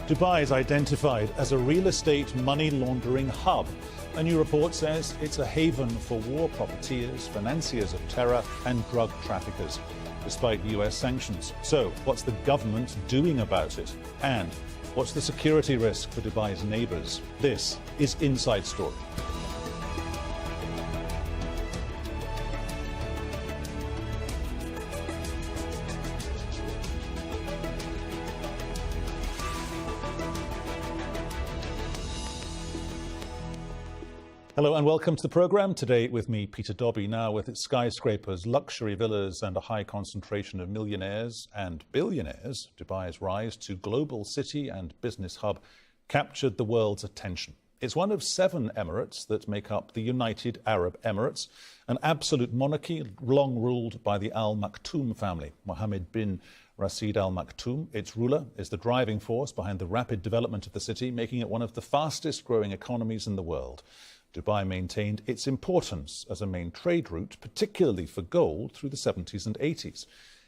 Dubai is identified as a real estate money laundering hub. A new report says it's a haven for war profiteers, financiers of terror and drug traffickers, despite US sanctions. So, what's the government doing about it? And what's the security risk for Dubai's neighbours? This is Inside Story. Hello and welcome to the programme. Today with me, Peter Dobbie. Now with its skyscrapers, luxury villas and a high concentration of millionaires and billionaires, Dubai's rise to global city and business hub captured the world's attention. It's one of 7 emirates that make up the United Arab Emirates, an absolute monarchy long ruled by the Al Maktoum family. Mohammed bin Rashid Al Maktoum, its ruler, is the driving force behind the rapid development of the city, making it one of the fastest growing economies in the world. Dubai maintained its importance as a main trade route, particularly for gold, through the 70s and 80s.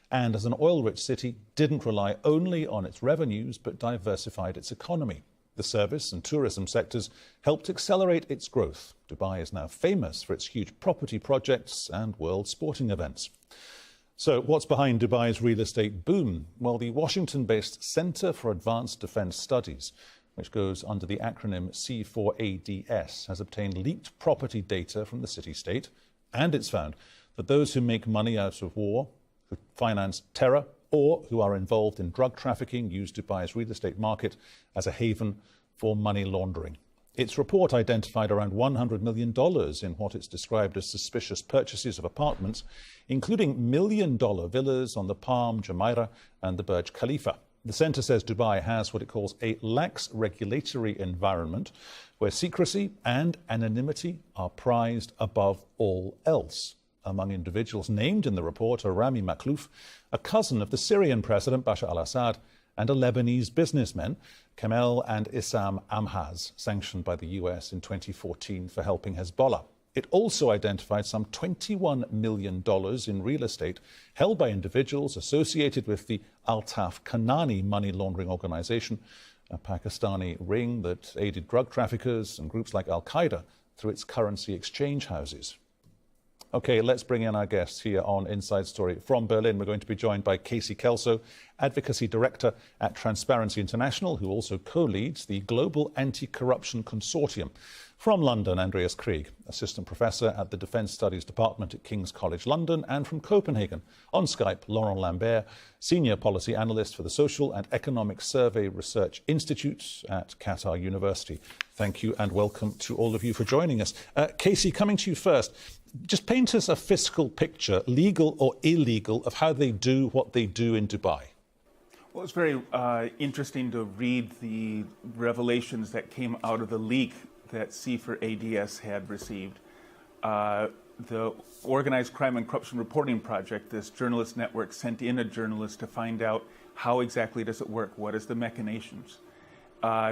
And as an oil-rich city, didn't rely only on its revenues, but diversified its economy. The service and tourism sectors helped accelerate its growth. Dubai is now famous for its huge property projects and world sporting events. So what's behind Dubai's real estate boom? Well, the Washington-based Center for Advanced Defense Studies, which goes under the acronym C4ADS, has obtained leaked property data from the city-state, and it's found that those who make money out of war, who finance terror, or who are involved in drug trafficking use Dubai's real estate market as a haven for money laundering. Its report identified around $100 million in what it's described as suspicious purchases of apartments, including million-dollar villas on the Palm, Jumeirah, and the Burj Khalifa. The centre says Dubai has what it calls a lax regulatory environment where secrecy and anonymity are prized above all else. Among individuals named in the report are Rami Maklouf, a cousin of the Syrian President Bashar al-Assad, and a Lebanese businessman, Kamel and Issam Amhaz, sanctioned by the US in 2014 for helping Hezbollah. It also identified some $21 million in real estate held by individuals associated with the Altaf Kanani money laundering organization, a Pakistani ring that aided drug traffickers and groups like Al-Qaeda through its currency exchange houses. OK, let's bring in our guests here on Inside Story. From Berlin, we're going to be joined by Kelso, Advocacy Director at Transparency International, who also co-leads the Global Anti-Corruption Consortium. From London, Andreas Krieg, Assistant Professor at the Defence Studies Department at King's College London. And from Copenhagen, on Skype, Laurent Lambert, Senior Policy Analyst for the Social and Economic Survey Research Institute at Qatar University. Thank you and welcome to all of you for joining us. Casey, coming to you first. Just paint us a fiscal picture, legal or illegal, of how they do what they do in Dubai. Well, it's very interesting to read the revelations that came out of the leak that C4ADS had received. The Organized Crime and Corruption Reporting Project, this journalist network, sent in a journalist to find out how exactly does it work, what is the machinations.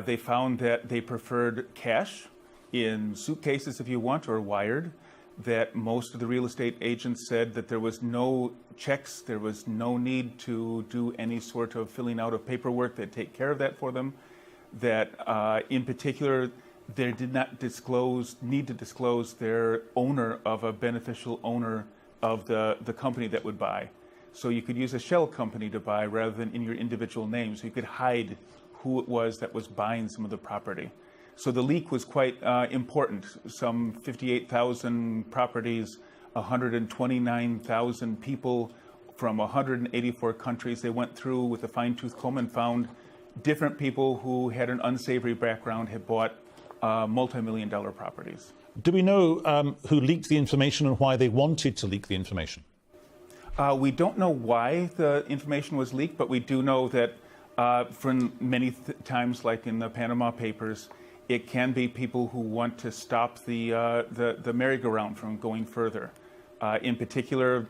They found that they preferred cash in suitcases, if you want, or wired, that most of the real estate agents said that there was no checks, there was no need to do any sort of filling out of paperwork, they'd take care of that for them, that in particular, they did not need to disclose their owner of a beneficial owner of the company that would buy. So you could use a shell company to buy rather than in your individual name, so you could hide who it was that was buying some of the property. So the leak was quite important. Some 58,000 properties, 129,000 people from 184 countries. They went through with a fine-tooth comb and found different people who had an unsavory background had bought multi-million-dollar properties. Do we know who leaked the information and why they wanted to leak the information? We don't know why the information was leaked, but we do know that from many times, like in the Panama Papers, it can be people who want to stop the merry-go-round from going further. In particular,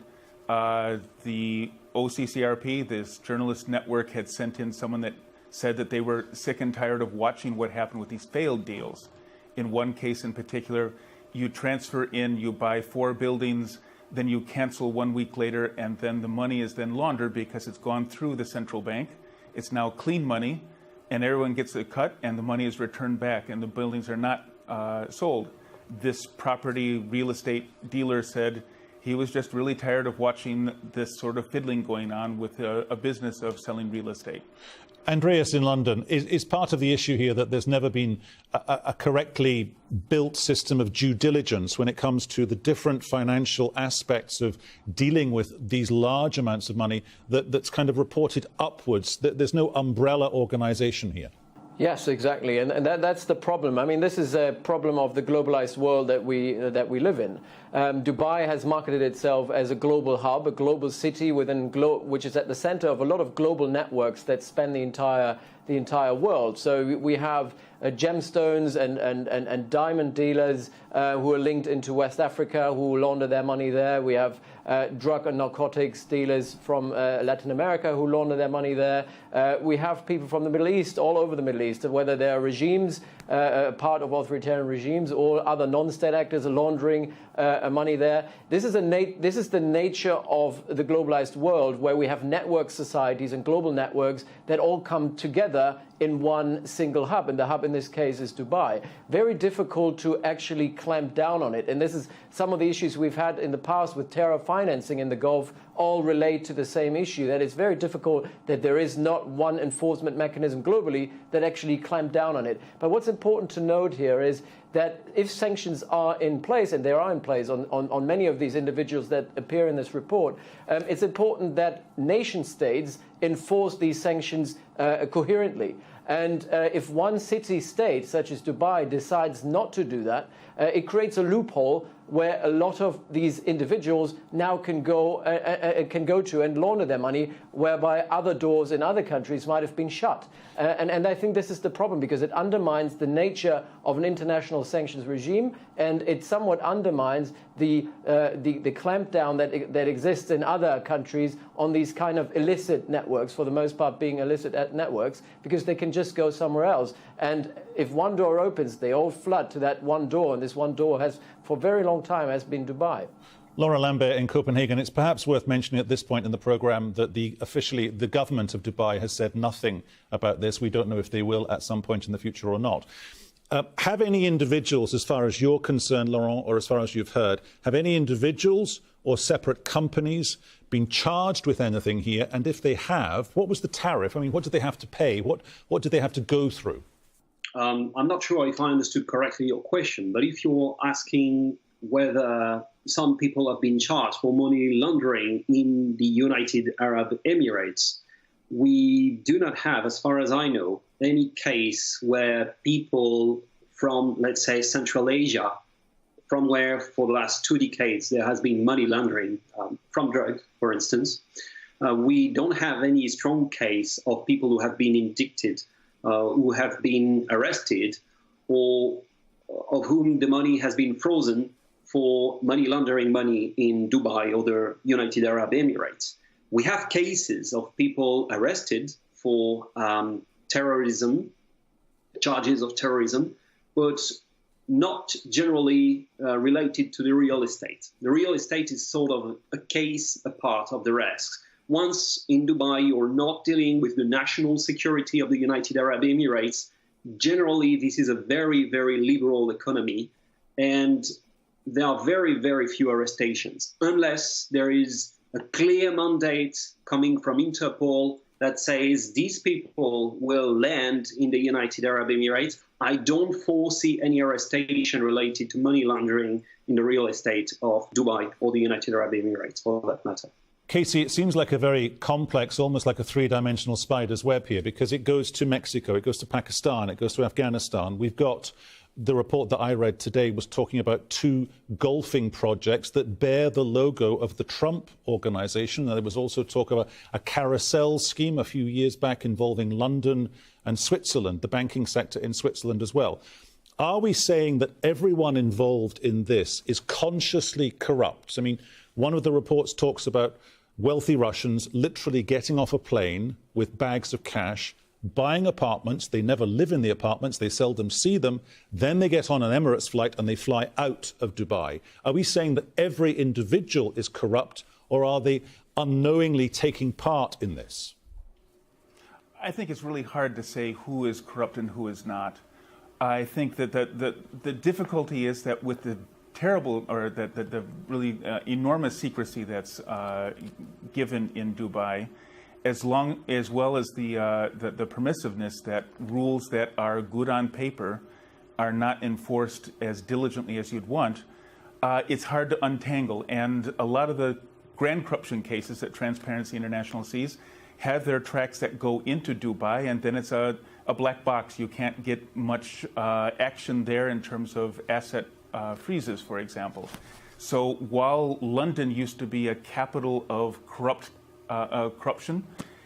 the OCCRP, this journalist network, had sent in someone that said that they were sick and tired of watching what happened with these failed deals. In one case in particular, you transfer in, you buy 4 buildings, then you cancel 1 week later, and then the money is then laundered because it's gone through the central bank. It's now clean money, and everyone gets a cut, and the money is returned back, and the buildings are not sold. This property real estate dealer said he was just really tired of watching this sort of fiddling going on with a business of selling real estate. Andreas, in London, is part of the issue here that there's never been a correctly built system of due diligence when it comes to the different financial aspects of dealing with these large amounts of money that's kind of reported upwards? There's no umbrella organisation here. Yes, exactly, and that's the problem. I mean, this is a problem of the globalized world that we live in. Dubai has marketed itself as a global hub, a global city which is at the center of a lot of global networks that span the entire world. So we have gemstones and diamond dealers who are linked into West Africa, who launder their money there. We have drug and narcotics dealers from Latin America who launder their money there. We have people from the Middle East, all over the Middle East, whether they're regimes, part of authoritarian regimes, or other non-state actors laundering money there. This is the nature of the globalized world, where we have network societies and global networks that all come together in one single hub, and the hub in this case is Dubai. Very difficult to actually clamp down on it, and this is some of the issues we've had in the past with terror financing in the Gulf all relate to the same issue, that it's very difficult, that there is not one enforcement mechanism globally that actually clamp down on it. But what's important to note here is that if sanctions are in place, and they are in place on many of these individuals that appear in this report, it's important that nation states enforce these sanctions coherently. And if one city-state, such as Dubai, decides not to do that, it creates a loophole where a lot of these individuals now can go to and launder their money, whereby other doors in other countries might have been shut. And I think this is the problem, because it undermines the nature of an international sanctions regime, and it somewhat undermines the clampdown that exists in other countries on these kind of illicit networks, for the most part being illicit networks, because they can just go somewhere else. And if one door opens, they all flood to that one door, and this one door has, for a very long time, has been Dubai. Laura Lambert in Copenhagen, it's perhaps worth mentioning at this point in the programme that officially the government of Dubai has said nothing about this. We don't know if they will at some point in the future or not. Have any individuals, as far as you're concerned, Laurent, or as far as you've heard, have any individuals or separate companies been charged with anything here? And if they have, what was the tariff? I mean, what did they have to pay? What did they have to go through? I'm not sure if I understood correctly your question, but if you're asking whether some people have been charged for money laundering in the United Arab Emirates, we do not have, as far as I know, any case where people from, let's say, Central Asia, from where for the last 2 decades there has been money laundering from drugs, for instance. We don't have any strong case of people who have been indicted, who have been arrested, or of whom the money has been frozen for money laundering money in Dubai or the United Arab Emirates. We have cases of people arrested for terrorism, charges of terrorism, but not generally related to the real estate. The real estate is sort of a case apart of the rest. Once in Dubai, you're not dealing with the national security of the United Arab Emirates. Generally, this is a very, very liberal economy, and there are very, very few arrestations, unless there is a clear mandate coming from Interpol that says these people will land in the United Arab Emirates. I don't foresee any arrestation related to money laundering in the real estate of Dubai or the United Arab Emirates, for that matter. Casey, it seems like a very complex, almost like a three-dimensional spider's web here, because it goes to Mexico, it goes to Pakistan, it goes to Afghanistan. We've got the report that I read today was talking about 2 golfing projects that bear the logo of the Trump organization. There was also talk of a carousel scheme a few years back involving London and Switzerland, the banking sector in Switzerland as well. Are we saying that everyone involved in this is consciously corrupt? I mean, one of the reports talks about wealthy Russians literally getting off a plane with bags of cash, buying apartments. They never live in the apartments. They seldom see them. Then they get on an Emirates flight and they fly out of Dubai. Are we saying that every individual is corrupt, or are they unknowingly taking part in this? I think it's really hard to say who is corrupt and who is not. I think that the difficulty is that with the terrible or the really enormous secrecy that's given in Dubai, as well as the permissiveness that rules that are good on paper are not enforced as diligently as you'd want, it's hard to untangle. And a lot of the grand corruption cases that Transparency International sees have their tracks that go into Dubai, and then it's a black box. You can't get much action there in terms of asset freezes, for example. So while London used to be a capital of corruption,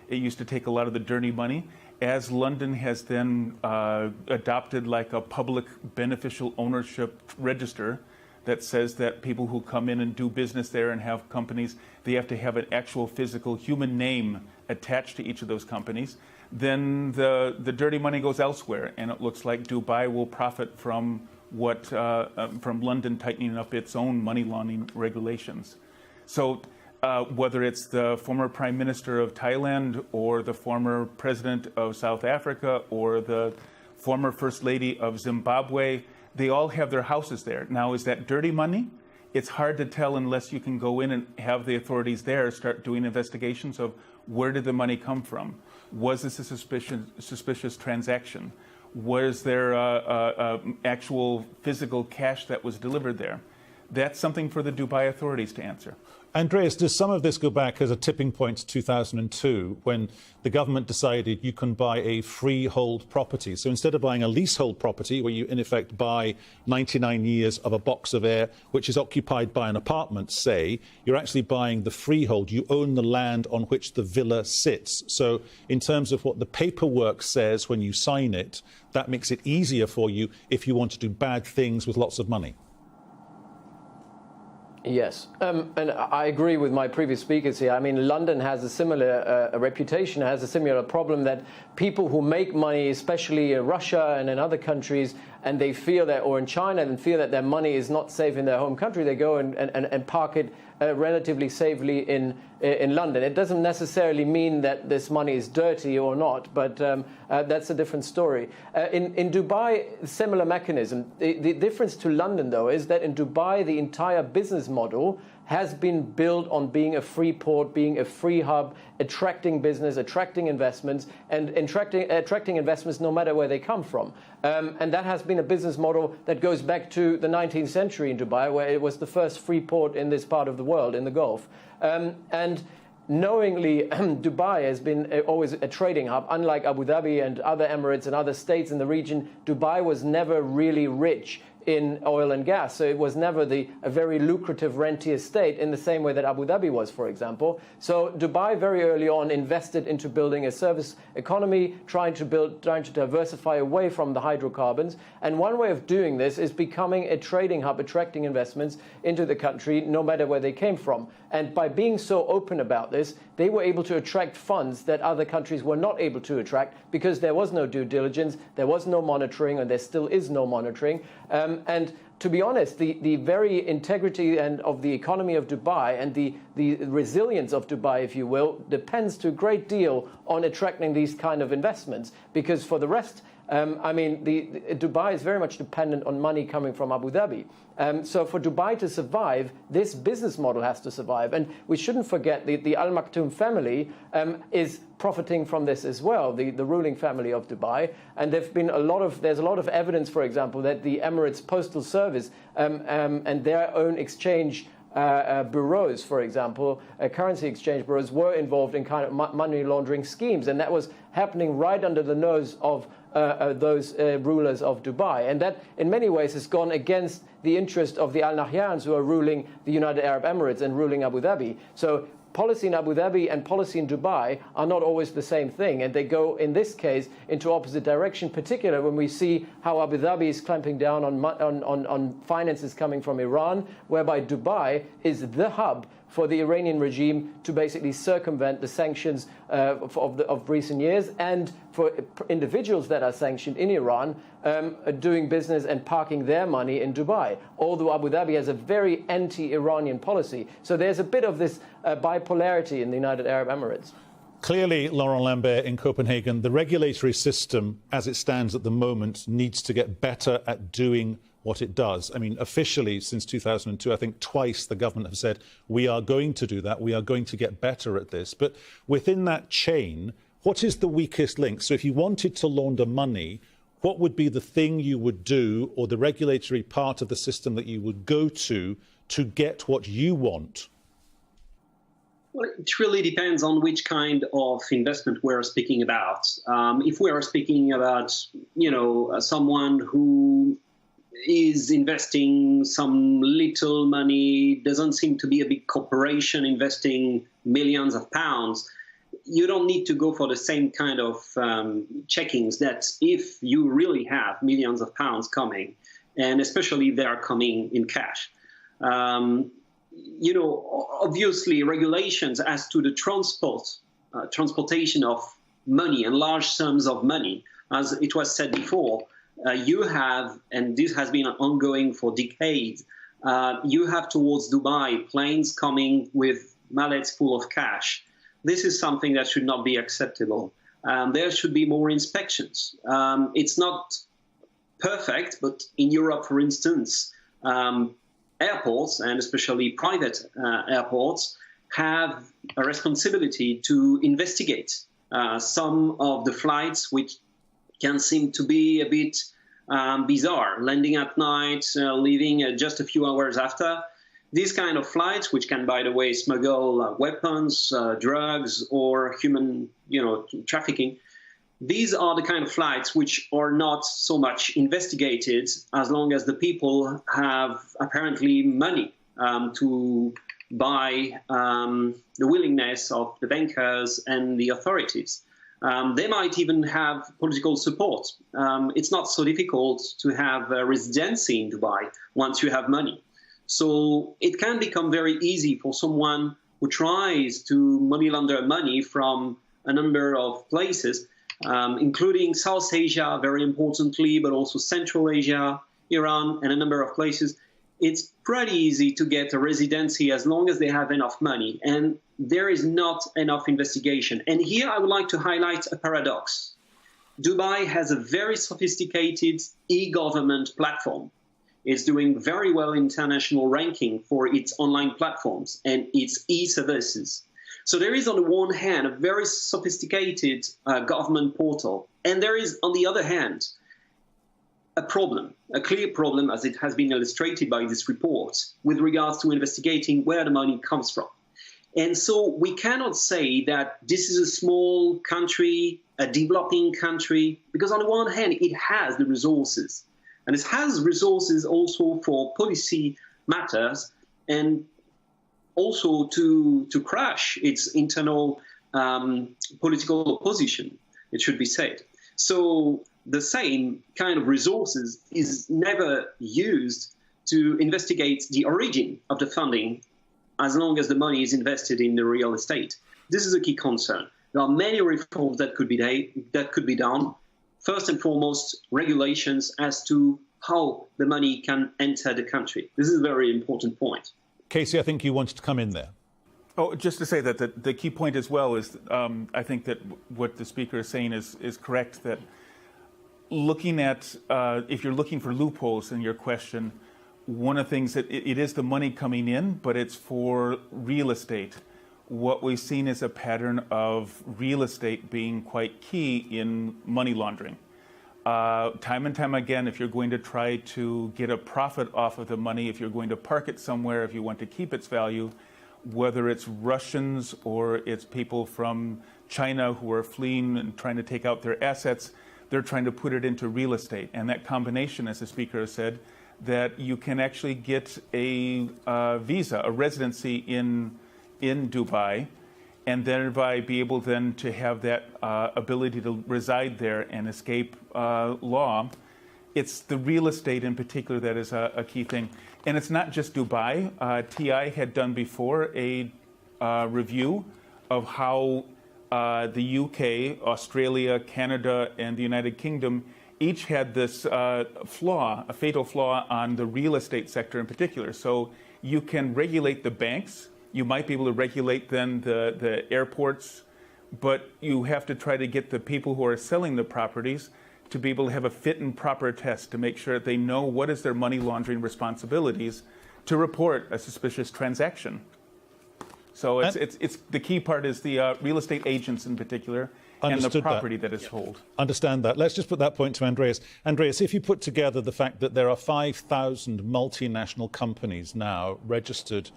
it used to take a lot of the dirty money. As London has then adopted like a public beneficial ownership register that says that people who come in and do business there and have companies, they have to have an actual physical human name attached to each of those companies, then the dirty money goes elsewhere, and it looks like Dubai will profit from from London tightening up its own money laundering regulations. So whether it's the former Prime Minister of Thailand or the former President of South Africa or the former First Lady of Zimbabwe, they all have their houses there. Now, is that dirty money? It's hard to tell unless you can go in and have the authorities there start doing investigations of where did the money come from? Was this a suspicious transaction? Was there actual physical cash that was delivered there? That's something for the Dubai authorities to answer. Andreas, does some of this go back as a tipping point to 2002 when the government decided you can buy a freehold property? So instead of buying a leasehold property where you in effect buy 99 years of a box of air which is occupied by an apartment, say, you're actually buying the freehold. You own the land on which the villa sits. So in terms of what the paperwork says when you sign it, that makes it easier for you if you want to do bad things with lots of money. Yes, and I agree with my previous speakers here. I mean, London has a similar reputation, has a similar problem that people who make money, especially in Russia and in other countries, and they feel that, or in China, and feel that their money is not safe in their home country, they go and park it relatively safely in London. It doesn't necessarily mean that this money is dirty or not, but that's a different story. In Dubai, similar mechanism. The difference to London, though, is that in Dubai, the entire business model has been built on being a free port, being a free hub, attracting business, attracting investments, and attracting investments no matter where they come from. And that has been a business model that goes back to the 19th century in Dubai, where it was the first free port in this part of the world, in the Gulf. And knowingly, Dubai has been always a trading hub. Unlike Abu Dhabi and other Emirates and other states in the region, Dubai was never really rich in oil and gas. So it was never a very lucrative rentier state in the same way that Abu Dhabi was, for example. So Dubai very early on invested into building a service economy, trying to diversify away from the hydrocarbons. And one way of doing this is becoming a trading hub, attracting investments into the country, no matter where they came from. And by being so open about this, they were able to attract funds that other countries were not able to attract because there was no due diligence, there was no monitoring, and there still is no monitoring. And to be honest, the very integrity of the economy of Dubai and the resilience of Dubai, if you will, depends to a great deal on attracting these kind of investments. Because for the rest, I mean, Dubai is very much dependent on money coming from Abu Dhabi. So for Dubai to survive, this business model has to survive. And we shouldn't forget the Al Maktoum family is profiting from this as well, the ruling family of Dubai. And there's a lot of evidence, for example, that the Emirates Postal Service and their own exchange bureaus, for example, currency exchange bureaus, were involved in kind of money laundering schemes. And that was happening right under the nose of those rulers of Dubai. And that, in many ways, has gone against the interest of the Al Nahyans, who are ruling the United Arab Emirates and ruling Abu Dhabi. So policy in Abu Dhabi and policy in Dubai are not always the same thing, and they go, in this case, into opposite direction, particularly when we see how Abu Dhabi is clamping down on finances coming from Iran, whereby Dubai is the hub for the Iranian regime to basically circumvent the sanctions of recent years, and for individuals that are sanctioned in Iran doing business and parking their money in Dubai, although Abu Dhabi has a very anti-Iranian policy. So there's a bit of this bipolarity in the United Arab Emirates. Clearly, Laurent Lambert in Copenhagen, the regulatory system as it stands at the moment needs to get better at doing what it does. I mean, officially, since 2002, I think twice the government have said, we are going to do that, we are going to get better at this. But within that chain, what is the weakest link? So if you wanted to launder money, what would be the thing you would do or the regulatory part of the system that you would go to get what you want? Well, it really depends on which kind of investment we're speaking about. If we are speaking about, someone who is investing some little money, doesn't seem to be a big corporation investing millions of pounds, you don't need to go for the same kind of checkings that if you really have millions of pounds coming, and especially they are coming in cash. Obviously regulations as to the transportation of money and large sums of money, as it was said before, you have, and this has been ongoing for decades, you have towards Dubai planes coming with mallets full of cash. This is something that should not be acceptable. There should be more inspections. It's not perfect, but in Europe, for instance, airports, and especially private airports, have a responsibility to investigate some of the flights which can seem to be a bit bizarre, landing at night, leaving just a few hours after. These kind of flights, which can, by the way, smuggle weapons, drugs, or human, trafficking, these are the kind of flights which are not so much investigated as long as the people have apparently money to buy the willingness of the bankers and the authorities. They might even have political support. It's not so difficult to have a residency in Dubai once you have money. So it can become very easy for someone who tries to money launder money from a number of places, including South Asia, very importantly, but also Central Asia, Iran, and a number of places. It's pretty easy to get a residency as long as they have enough money, and there is not enough investigation. And here I would like to highlight a paradox. Dubai has a very sophisticated e-government platform. It's doing very well in international ranking for its online platforms and its e-services. So there is, on the one hand, a very sophisticated government portal. And there is, on the other hand, a problem, a clear problem, as it has been illustrated by this report, with regards to investigating where the money comes from. And so we cannot say that this is a small country, a developing country, because on the one hand, it has the resources. And it has resources also for policy matters and also to crush its internal political opposition, it should be said. So the same kind of resources is never used to investigate the origin of the funding as long as the money is invested in the real estate. This is a key concern. There are many reforms that could be done. First and foremost, regulations as to how the money can enter the country. This is a very important point. Casey, I think you wanted to come in there. Oh, just to say that the key point as well is I think that what the speaker is saying is correct, that looking at, if you're looking for loopholes in your question, one of the things that it is the money coming in, but it's for real estate. What we've seen is a pattern of real estate being quite key in money laundering. Time and time again, if you're going to try to get a profit off of the money, if you're going to park it somewhere, if you want to keep its value, whether it's Russians or it's people from China who are fleeing and trying to take out their assets, they're trying to put it into real estate. And that combination, as the speaker has said, that you can actually get a visa, a residency in Dubai, and thereby be able then to have that ability to reside there and escape law. It's the real estate in particular that is a key thing. And it's not just Dubai. TI had done before a review of how the UK, Australia, Canada, and the United Kingdom each had this flaw, a fatal flaw on the real estate sector in particular. So you can regulate the banks. You might be able to regulate then the airports but you have to try to get the people who are selling the properties to be able to have a fit and proper test to make sure that they know what is their money laundering responsibilities to report a suspicious transaction. So it's the key part is the real estate agents in particular and the property that is sold. Understand that. Let's just put that point to Andreas. Andreas, if you put together the fact that there are 5,000 multinational companies now registered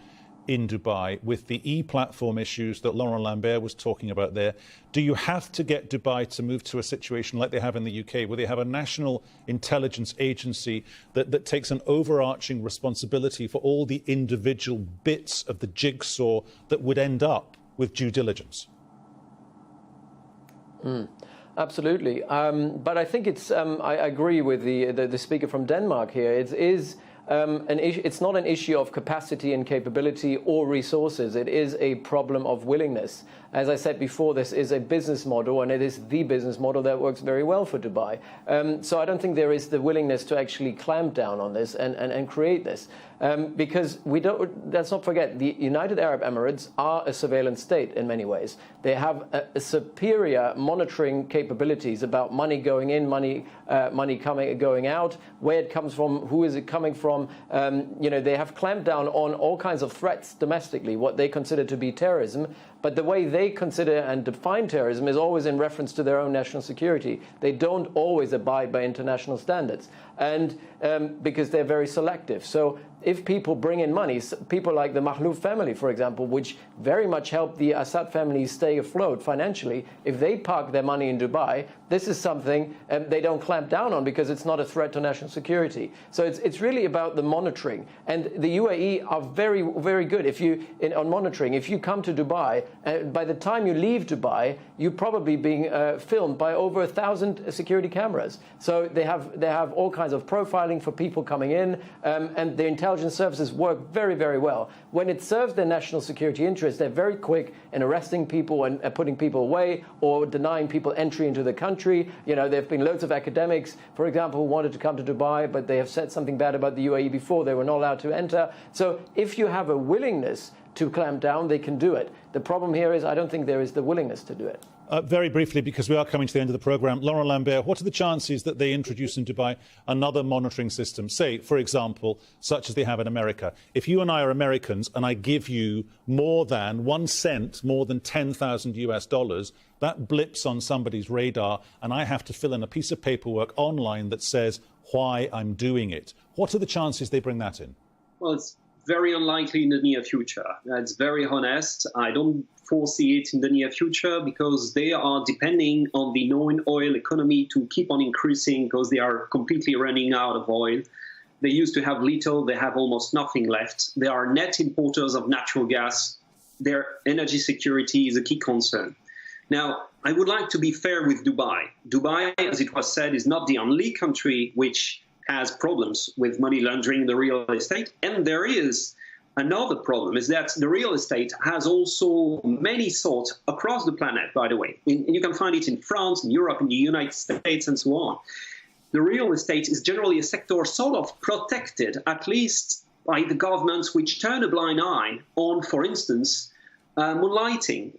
in Dubai with the e-platform issues that Laurent Lambert was talking about there, do you have to get Dubai to move to a situation like they have in the UK, where they have a national intelligence agency that takes an overarching responsibility for all the individual bits of the jigsaw that would end up with due diligence? Absolutely. But I think it's, I agree with the speaker from Denmark here. It is it's not an issue of capacity and capability or resources. It is a problem of willingness. As I said before, this is a business model, and it is the business model that works very well for Dubai. So I don't think there is the willingness to actually clamp down on this and create this. Because let's not forget, the United Arab Emirates are a surveillance state in many ways. They have a superior monitoring capabilities about money going in, money going out, where it comes from, who is it coming from. They have clamped down on all kinds of threats domestically, what they consider to be terrorism. But the way they consider and define terrorism is always in reference to their own national security. They don't always abide by international standards, and because they're very selective. So if people bring in money, people like the Maktoum family, for example, which very much helped the Assad family stay afloat financially, if they park their money in Dubai, this is something they don't clamp down on because it's not a threat to national security. So it's really about the monitoring. And the UAE are very, very good on monitoring. If you come to Dubai, by the time you leave Dubai, you're probably being filmed by over 1,000 security cameras. So they have all kinds of profiling for people coming in, and the intelligence services work very, very well. When it serves their national security interests, they're very quick in arresting people and putting people away or denying people entry into the country. There have been loads of academics, for example, who wanted to come to Dubai, but they have said something bad about the UAE before. They were not allowed to enter. So if you have a willingness to clamp down, they can do it. The problem here is I don't think there is the willingness to do it. Very briefly, because we are coming to the end of the programme, Laurent Lambert, what are the chances that they introduce in Dubai another monitoring system, say, for example, such as they have in America? If you and I are Americans and I give you more than 1 cent, more than 10,000 US dollars, that blips on somebody's radar and I have to fill in a piece of paperwork online that says why I'm doing it. What are the chances they bring that in? Well, it's very unlikely in the near future. That's very honest. I don't foresee it in the near future because they are depending on the known oil economy to keep on increasing because they are completely running out of oil. They used to have little, they have almost nothing left. They are net importers of natural gas. Their energy security is a key concern. Now, I would like to be fair with Dubai. Dubai, as it was said, is not the only country which has problems with money laundering in the real estate. And there is another problem, is that the real estate has also many sorts across the planet, by the way. You can find it in France, in Europe, in the United States, and so on. The real estate is generally a sector sort of protected, at least by the governments which turn a blind eye on, for instance, moonlighting,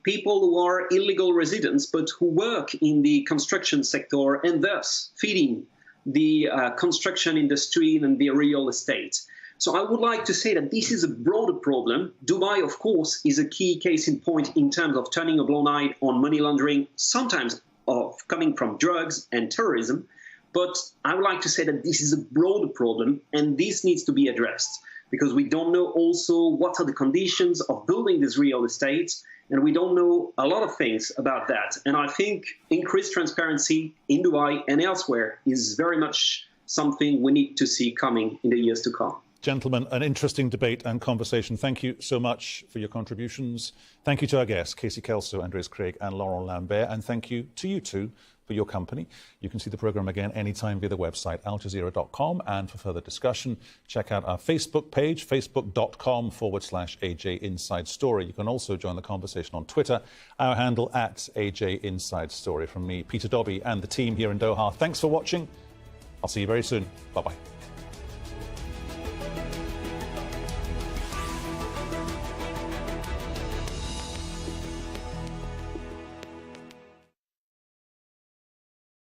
people who are illegal residents but who work in the construction sector and thus feeding the construction industry and the real estate. So I would like to say that this is a broader problem. Dubai, of course, is a key case in point in terms of turning a blind eye on money laundering, sometimes of coming from drugs and terrorism. But I would like to say that this is a broader problem and this needs to be addressed because we don't know also what are the conditions of building this real estate. And we don't know a lot of things about that. And I think increased transparency in Dubai and elsewhere is very much something we need to see coming in the years to come. Gentlemen, an interesting debate and conversation. Thank you so much for your contributions. Thank you to our guests, Casey Kelso, Andreas Krieg and Laurent Lambert. And thank you to you two for your company. You can see the programme again anytime via the website aljazeera.com. And for further discussion, check out our Facebook page, facebook.com/AJ Inside Story. You can also join the conversation on Twitter, our handle @AJ Inside Story. From me, Peter Dobbie, and the team here in Doha, thanks for watching. I'll see you very soon. Bye-bye.